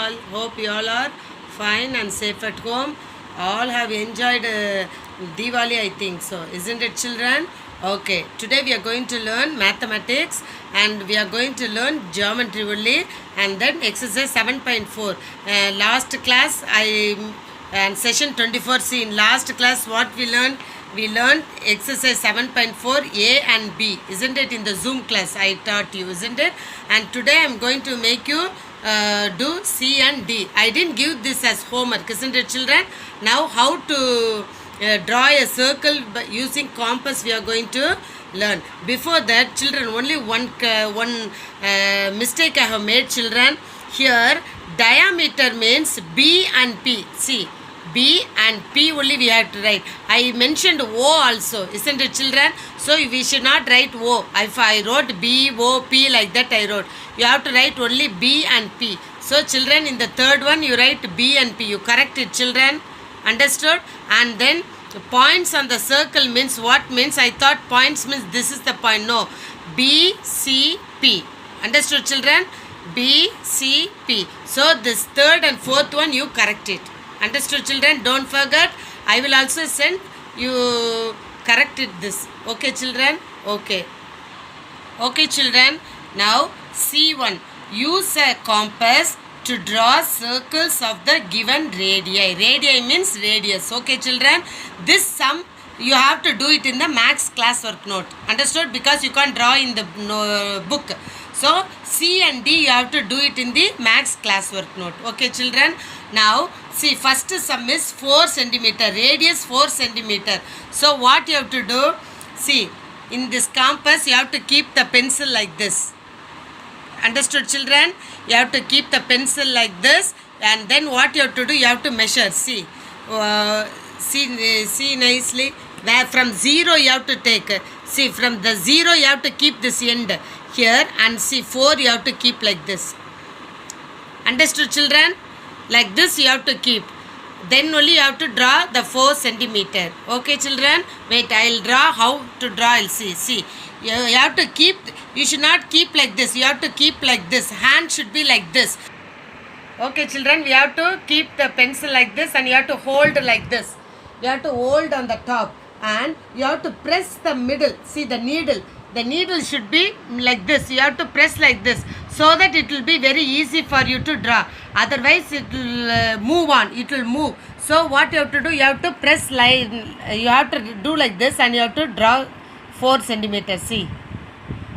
all. Hope you all are fine and safe at home. All have enjoyed Diwali, I think so. Isn't it, children? Okay. Today we are going to learn mathematics and we are going to learn geometry only, and then exercise 7.4. Last class and session 24. See, in last class what we learned? We learned exercise 7.4 A and B, isn't it? In the Zoom class I taught you, isn't it? And today I am going to make you do C and D. I didn't give this as homework, isn't it, children? Now how to draw a circle by using compass we are going to learn. Before that, children, only one mistake I have made, children. Here diameter means B and P. See, B and P only we have to write. I mentioned O also, isn't it, children? So we should not write O. If I wrote B, O, P like that I wrote. You have to write only B and P. So children, in the third one you write B and P. You correct it, children. Understood? And then points on the circle means what means? I thought points means this is the point. No. B, C, P. Understood, children? B, C, P. So this third and fourth one you correct it. Understood, children? Don't forget. I will also send you corrected this. Okay, children? Okay. Okay, children. Now C1. Use a compass to draw circles of the given radii. Radii means radius. Okay, children? This sum you have to do it in the max classwork note. Understood? Because you can't draw in the book. So C and D you have to do it in the max classwork note. Okay, children? Now see, first sum is 4 centimeter. Radius 4 centimeter. So what you have to do? See, in this compass you have to keep the pencil like this. Understood, children? You have to keep the pencil like this, and then what you have to do? You have to measure. See, see nicely. Where from 0 you have to take. See, from the 0 you have to keep this end here, and see 4 you have to keep like this. Understood, children? Like this you have to keep. Then only you have to draw the 4 centimeter. Okay, children? Wait, I will draw how to draw. I'll see. See, you have to keep. You should not keep like this. You have to keep like this. Hand should be like this. Okay, children? We have to keep the pencil like this, and you have to hold like this. You have to hold on the top, and you have to press the middle. See the needle. The needle should be like this. You have to press like this, so that it will be very easy for you to draw. Otherwise it will move on. It will move. So what you have to do? You have to press line. You have to do like this, and you have to draw 4 centimeters. See,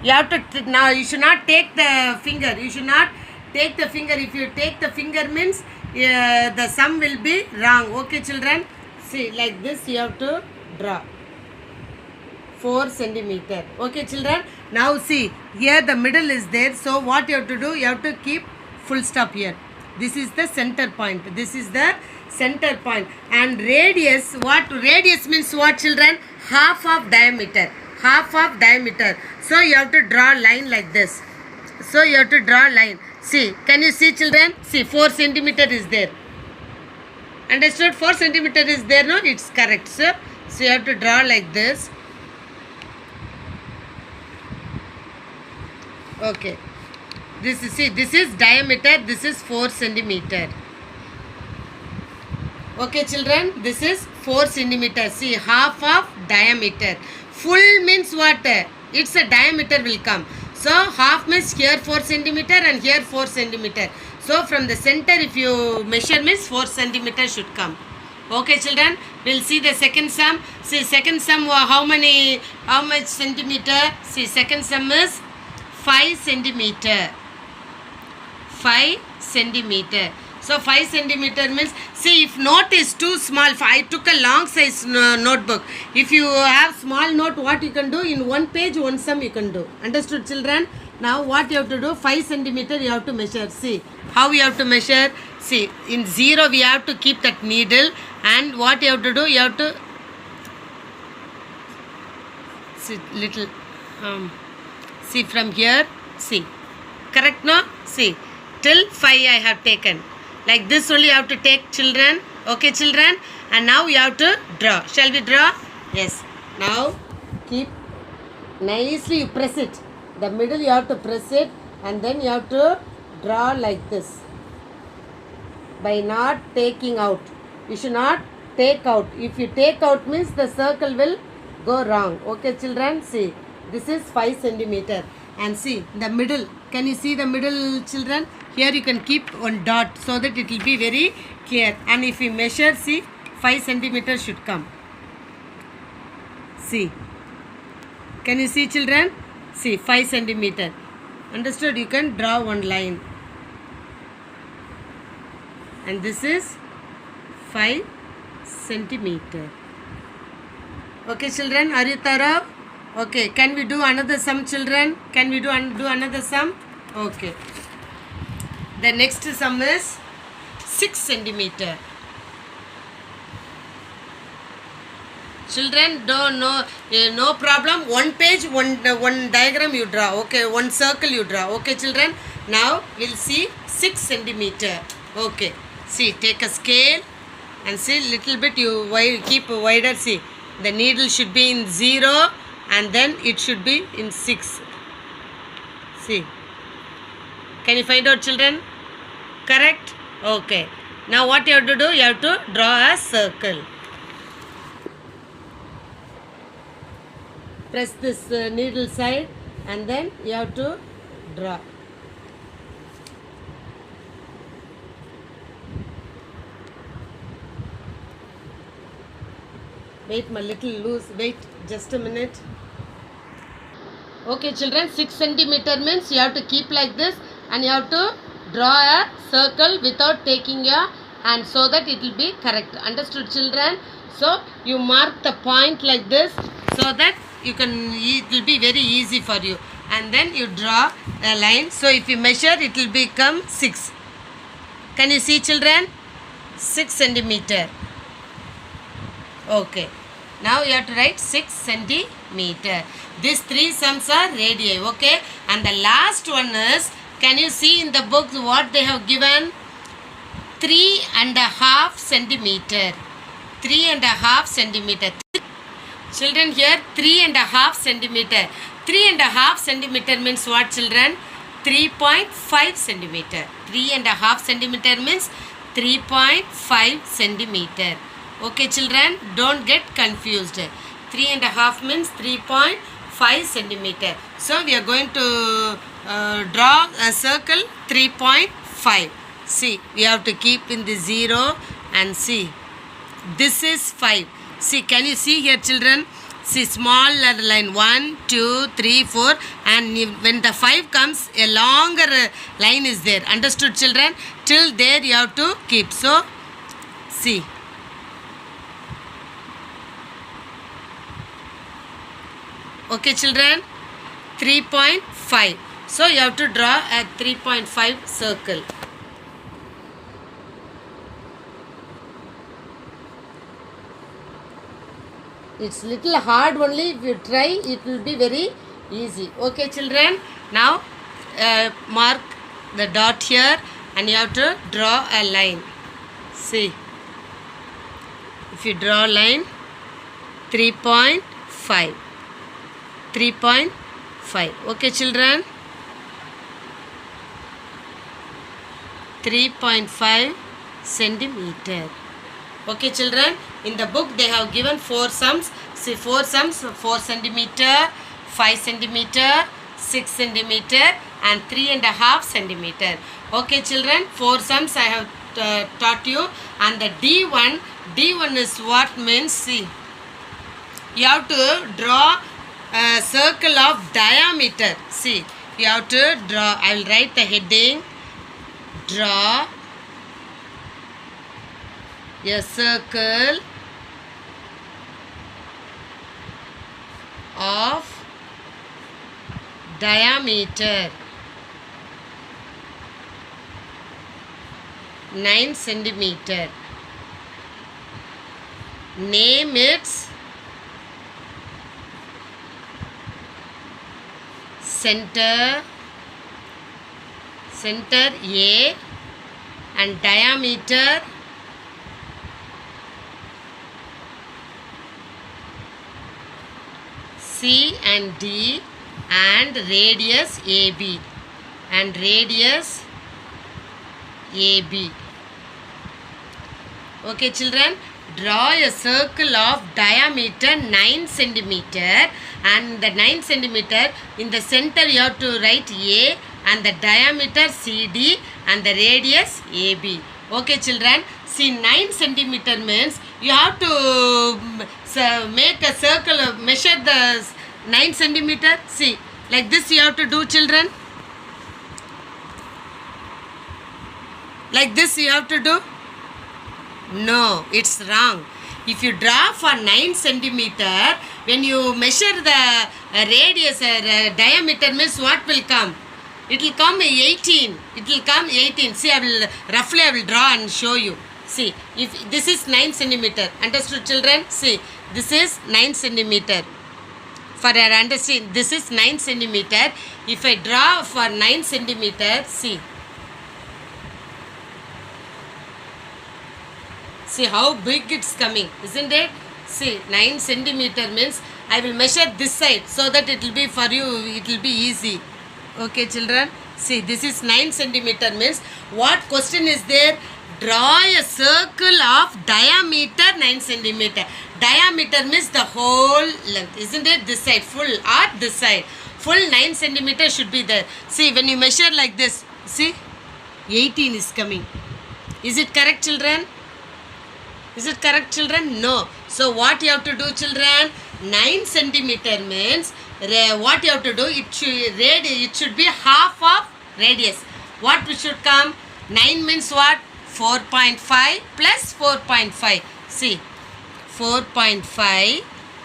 you have to now. You should not take the finger. You should not take the finger. If you take the finger means the sum will be wrong. Okay, children? See, like this you have to draw 4 centimeter. Okay, children? Now see, here the middle is there. So what you have to do? You have to keep full stop here. This is the center point. This is the center point. And radius, what? Radius means what, children? Half of diameter. Half of diameter. So you have to draw line like this. So you have to draw line. See, can you see, children? See, 4 centimeter is there. Understood? 4 centimeter is there, no? It's correct, sir. So you have to draw like this. Okay. This is, see, this is diameter. This is 4 centimeter. Okay, children? This is 4 centimeter. See, half of diameter. Full means what? It's a diameter will come. So half means here 4 centimeter and here 4 centimeter. So from the center if you measure means 4 centimeter should come. Okay, children? We'll see the second sum. See, second sum how much centimeter? See, second sum is 5 centimeter. 5 centimeter. So 5 centimeter means, see, if note is too small, I took a long size notebook. If you have small note, what you can do? In one page, one sum you can do. Understood, children? Now what you have to do? 5 centimeter you have to measure. See, how you have to measure? See, in 0 we have to keep that needle, and what you have to do? You have to see little, see from here, see, correct, no? See, till 5 I have taken. Like this only you have to take, children. Okay, children? And now you have to draw. Shall we draw? Yes. Now keep nicely, you press it. The middle you have to press it, and then you have to draw like this. by not taking out. You should not take out. If you take out means the circle will go wrong. Okay children, see this is 5 centimeter, and see the middle. Can you see the middle children? Here you can keep one dot so that it will be very clear. And if you measure, see 5 centimeter should come. See, can you see children? See 5 centimeter. Understood? You can draw one line, and this is 5 centimeter. Okay children, are you thorough? Okay, can we do another sum children? Can we do another sum? Okay. The next sum is 6 centimeter. Children, don't know, no problem. One page, one diagram you draw. Okay, one circle you draw. Okay children, now we'll see 6 centimeter. Okay, see, take a scale and see little bit you keep wider. See, the needle should be in 0 and then it should be in 6. See, can you find out children? Correct? Okay. Now what you have to do? You have to draw a circle. Press this needle side and then you have to draw. Wait, my little loose. Wait, just a minute. Okay children, 6 centimeter means you have to keep like this and you have to draw a circle without taking your hand so that it will be correct. Understood children? So you mark the point like this so that it will be very easy for you, and then you draw a line. So if you measure, it will become 6. Can you see children? 6 centimeter. Okay. Now you have to write 6 centimeter. These 3 sums are radii. Okay. And the last one is, can you see in the book what they have given? 3.5 centimeter. 3.5 centimeter. Children, here 3.5 centimeter. 3.5 centimeter means what children? 3.5 centimeter. 3.5 centimeter means 3.5 centimeter. Okay children, don't get confused. 3.5 means 3.5 centimeter. So we are going to draw a circle 3.5. See, we have to keep in the 0 and see. This is 5. See, can you see here children? See, smaller line 1, 2, 3, 4, and when the 5 comes, a longer line is there. Understood children? Till there you have to keep. So, see. Okay children, 3.5. So you have to draw a 3.5 circle. It's little hard only. If you try, it will be very easy. Okay children, now mark the dot here and you have to draw a line. See, if you draw a line 3.5. 3.5. Okay children, 3.5 centimeter. Okay children, in the book they have given 4 sums. See, 4 sums: 4 centimeter, 5 centimeter, 6 centimeter and 3.5 centimeter. Okay children, 4 sums I have taught you. And the D1 is what means, see, you have to draw a circle of diameter. See, you have to draw. I will write the heading. Draw a circle of diameter 9 centimeter. Name its center A and diameter C and D and radius AB and radius AB. Okay, children, draw a circle of diameter 9 centimeter, and the 9 centimeter in the center you have to write A, and the diameter CD, and the radius AB. Okay, children, see 9 centimeter means you have to make a circle, measure the 9 centimeter. See, like this you have to do, children. Like this you have to do. No, it's wrong. If you draw for 9 centimeter, when you measure the radius, diameter means what will come? It will come 18. It will come 18. See, I will draw and show you. See, if this is 9 centimeter. Understood, children? See, this is 9 centimeter. For your understanding, this is 9 centimeter. If I draw for 9 centimeter, see. See how big it's coming, isn't it? See, 9 centimeter means I will measure this side so that it will be for you, it will be easy. Okay, children? See, this is 9 centimeter means what question is there? Draw a circle of diameter 9 centimeter. Diameter means the whole length, isn't it? This side, full, or this side. Full 9 centimeter should be there. See, when you measure like this, see, 18 is coming. Is it correct, children? Is it correct, children? No. So what you have to do, children? 9 centimeter means what you have to do? It should be half of radius. What should come? 9 means what? 4.5 plus 4.5. See, 4.5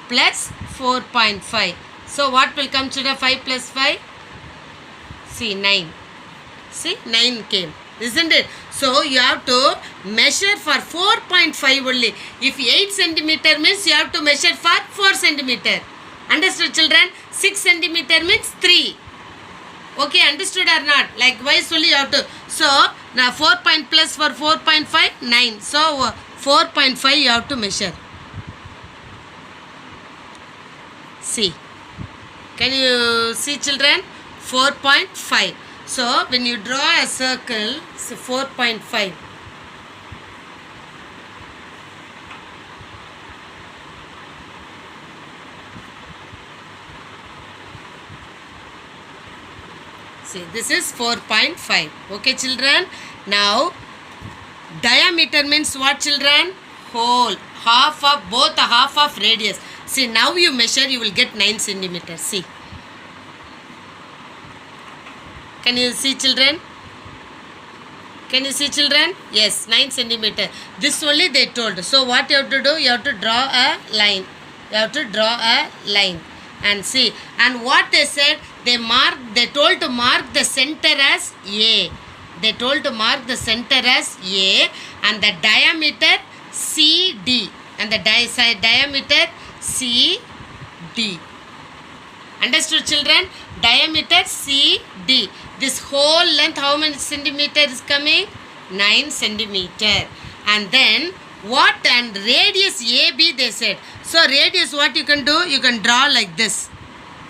plus 4.5. So what will come, children? 5 plus 5? See, 9. See, 9 came. Isn't it? So you have to measure for 4.5 only. If 8 centimeter means you have to measure for 4 centimeter. Understood, children? 6 centimeter means 3. Okay, understood or not? Likewise only you have to. So now 4 point plus for 4.5, 9. So 4.5 you have to measure. See. Can you see, children? 4.5. So, when you draw a circle, so 4.5. See, this is 4.5. Okay, children? Now, diameter means what, children? Whole. Half of, both a half of radius. See, now you measure, you will get 9 centimeters. See. Can you see, children? Can you see, children? Yes, 9 centimeter. This only they told. So what you have to do? You have to draw a line. You have to draw a line. And see. And what they said, they told to mark the center as A. They told to mark the center as A, and the diameter CD. And the diameter CD. Understood, children? Diameter CD. This whole length, how many centimeter is coming? 9 centimeter. And then what? And radius AB they said. So radius what you can do? You can draw like this.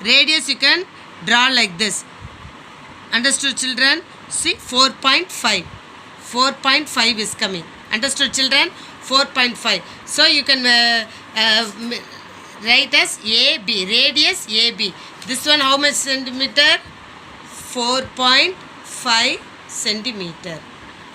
Radius you can draw like this. Understood, children? See, 4.5. 4.5 is coming. Understood, children? 4.5. So you can write as AB. Radius AB. This one how much centimeter? 4.5 centimeter.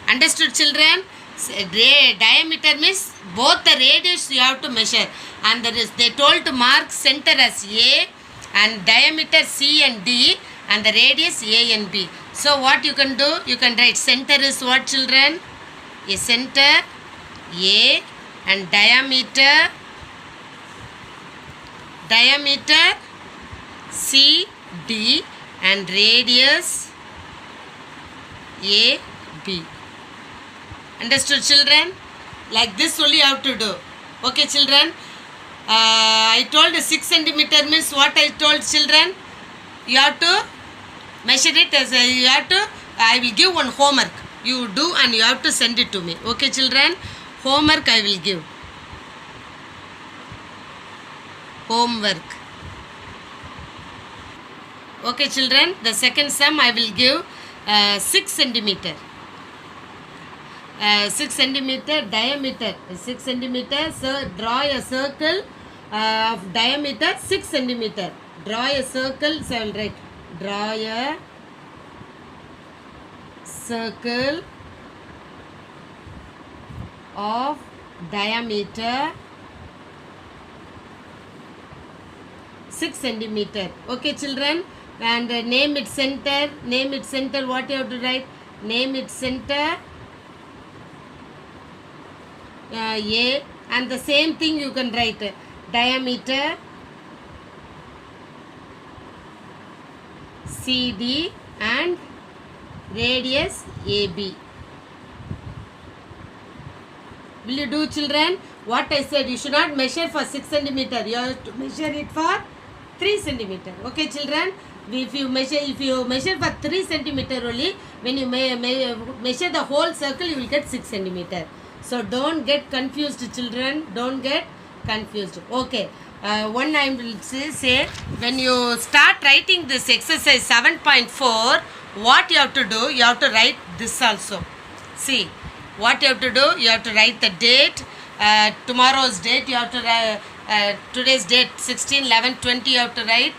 Understood, children? Diameter means both the radius you have to measure. And they told to mark center as A, and diameter C and D, and the radius A and B. So what you can do? You can write center is what, children? A center A, and diameter C, D, and radius A, B. Understood, children? Like this only you have to do. Okay, children? I told 6 centimeter means what I told, children? You have to measure it as you have to. I will give one homework. You do and you have to send it to me. Okay, children? Homework I will give. Homework. Okay, children, the second sum I will give 6 centimeter. 6 centimeter diameter, 6 centimeter. So draw a circle of diameter 6 centimeter. Draw a circle. So I will write, draw a circle of diameter 6 centimeter. Okay, children. And name its center. Name its center. What you have to write? Name its center. A. And the same thing you can write. Diameter CD and radius AB. Will you do, children? What I said, you should not measure for 6 centimeter. You have to measure it for 3 centimeter. Okay, children? If you measure for 3 centimeter only, when you measure the whole circle, you will get 6 centimeter. So don't get confused, children. Don't get confused. Okay. One I will say, when you start writing this exercise 7.4, what you have to do? You have to write this also. See, what you have to do? You have to write the date, tomorrow's date. You have to write today's date, 16, 11, 20. You have to write.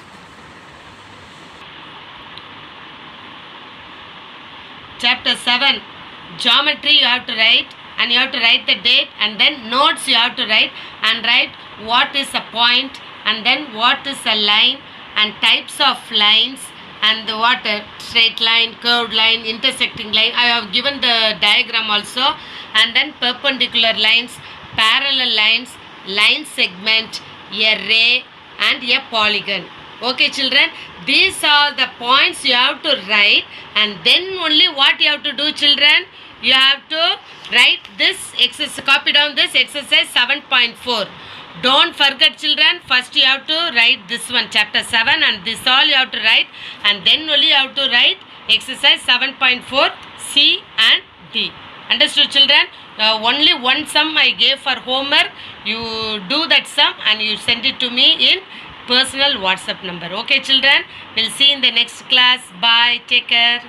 Chapter 7, geometry you have to write, and you have to write the date, and then notes you have to write, and write what is a point, and then what is a line, and types of lines, and what a straight line, curved line, intersecting line. I have given the diagram also, and then perpendicular lines, parallel lines, line segment, a ray, and a polygon. Okay, children, these are the points you have to write, and then only what you have to do, children? You have to write this exercise, copy down this exercise 7.4. Don't forget, children, first you have to write this one, chapter 7, and this all you have to write, and then only you have to write exercise 7.4 C and D. Understood, children? Only one sum I gave for homework. You do that sum and you send it to me in personal WhatsApp number. Okay, children? We'll see in the next class. Bye. Take care.